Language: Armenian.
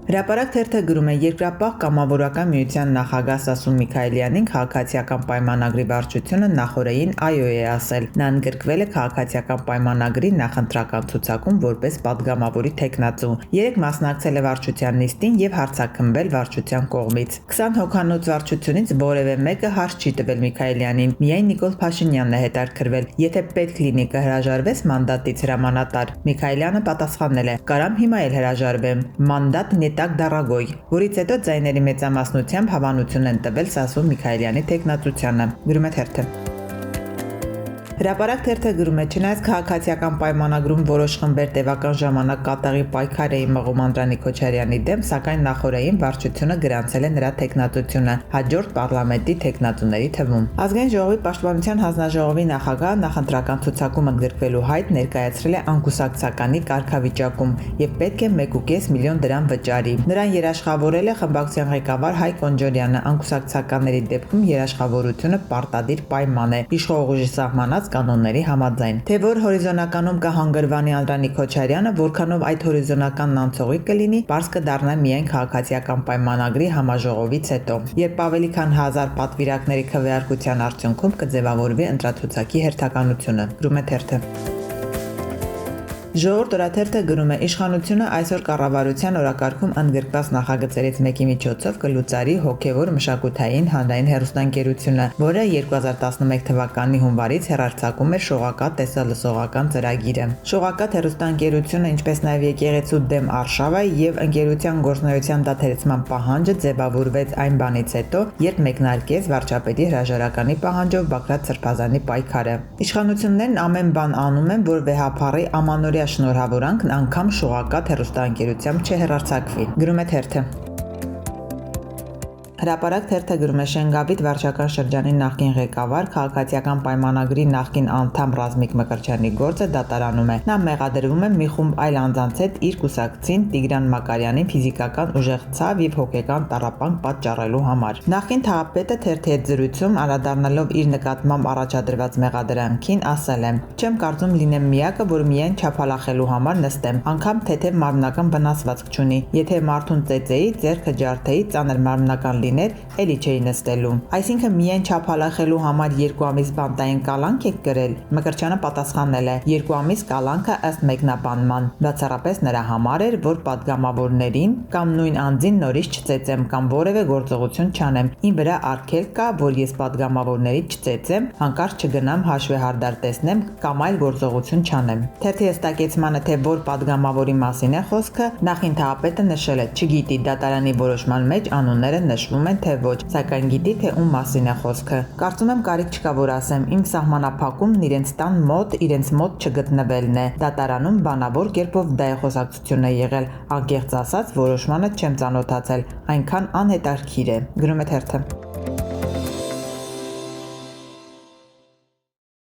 Հրապարակ թերթը գրում է Երկրապահ կամավորական միության նախագահ Սասուն Միքայելյանին քաղաքացիական պայմանագրի վարչությունը նախօրեին այո է ասել։ Նա ընդգրկվել է քաղաքացիական պայմանագրի նախընտրական ցուցակում որպես падգամավորի թեկնածու։ Երեկ մասնակցել է վարչության նիստին եւ հարցաքննվել վարչության կողմից։ 20 հոգանոց վարչությունից որևէ մեկը հարց չի տվել Միքայելյանին, միայն Նիկոլ Փաշինյանն է հետաքրքրվել։ Եթե պետք լինի կհրաժարվես մանդատից հրամանատար։ Միքայելյանը պատասխանել է. «Կարամ հիմա էլ հրաժարվեմ, մանդատ не так дорогой», որից հետո ձայների մեծամասնությամբ հավանություն են տվել Սասուն Միքայելյանի թեկնածությանը։ Գրում է թերթը։ Հրապարակ թերթը գրում է չնայած քաղաքացիական պայմանագրում որոշ խմբեր տևական ժամանակ կատաղի պայքար էին մղում Անդրանիկ Քոչարյանի դեմ, սակայն նախօրեին վարչությունը գրանցել է նրա թեկնածությունը հաջորդ պարլամենտի թեկնածուների թվում։ Ազգային ժողովի պաշտպանության հանձնաժողովի նախագահը նախընտրական ցուցակում ընդգրկվելու հայտ ներկայացրել է անկուսակցականի կարգավիճակում եւ պետք է 1.5 միլիոն դրամ վճարի։ Նրան երաշխավորել է խմբակցության ղեկավար Հայկ Օնջորյանը։ Անկուսակցականների դեպքում երաշխավորությունը պարտադիր պայման է իշխող ուժի սահմանած կանոնների համաձայն։ Թե որ հորիզոնականում կհանգրվանի Անդրանիկ Քոչարյանը, որքանով այդ հորիզոնականն անցողիկ կլինի, պարզ կդառնա միայն քաղաքացիական պայմանագրի համաժողովից հետո, երբ ավելի քան 1000 պատվիրակների քվեարկության արդյունքում կձևավորվի ընտրացուցակի հերթականությունը։ Գրում է թերթը։ Ժողովուրդ օրաթերթը գրում է իշխանությունը այսօր կառավարության օրակարգում ընդգրկված նախագծերից մեկի միջոցով կլուծարի հոգևոր մշակութային հանրային հեռուստաընկերությունը, որը 2011 թվականի հունվարից հեռարձակում էր Շողակաթ տեսալսողական ծրագիրը։ Շողակաթ հեռուստաընկերությունը, ինչպես նաև եկեղեցու դեմ արշավը եւ ընկերության գործունեության դադարեցման պահանջը ձևավորվեց այն բանից հետո, երբ մեկնարկեց վարչապետի հրաժարականի պահանջով Բագրատ Սրբազանի պայքարը։ Իշխանություններն ամեն բան անում են, որ վեհափառի ամանորյա շնորհավորանքն անգամ Շողակաթ հեռուստաընկերությամբ չհեռարձակվի։ Գրում է թերթը։ Հրապարակ թերթը գրում է Շենգավիթ վարչական շրջանի նախկին ղեկավար, քաղաքացիական պայմանագրի նախկին անդամ Ռազմիկ Մկրտչյանի գործը դատարանում է։ Նա մեղադրվում է մի խումբ այլ անձանց հետ իր կուսակցին Տիգրան Մակարյանին ֆիզիկական ուժեղ ցավ եւ հոգեկան տառապանք պատճառելու համար։ Նախկին թաղապետը թերթի հետ զրույցում անդրադառնալով իր նկատմամբ առաջադրված մեղադրանքին ասել է. «Չեմ կարծում լինեմ միակը, որ միայն չափալախելու համար նստեմ, անգամ թեթև մարմնական վնասվածք չունի։ Եթե մարդուն ծեծեի, ձեռքը ջարդեի, ծանր մարմնական էլի չէի նստելու։ Այսինքն միայն չափալախելու համար 2 ամիս բանտային կալանք եք կրել»։ Մկրտչյանը պատասխանել է. «2 ամիս կալանքը ըստ մեկնաբանման բացառապես նրա համար էր, որ падգամավորներին կամ նույն անձին նորից չծեծեմ կամ որևէ գործողություն չանեմ։ Իմ վրա արգելք կա, որ ես падգամավորների չծեծեմ, հանկարծ չգնամ հաշվեհարդար տեսնեմ կամ այլ գործողություն չանեմ»։ Թերթի հստակեցմանը, թե որ падգամավորի մասին է խոսքը, նախին թաղապետը նշել է. «Չգիտի, դատարանի որոշման մեջ անունները նշվում են թե ոչ, սակայն գիտի, թե ում մասին է խոսքը։ Կարծում եմ կարիք չկա, որ ասեմ, իմ սահմանափակումն իրենց տան մոտ, իրենց մոտ չգտնվելն է։ Դատարանում բանավոր կերպով դա է խոսակցությունն է եղել, անկեղծ ասած որոշմանը չեմ ծանոթացել, այնքան անհետաքրքիր է»։ Գրում է թերթը։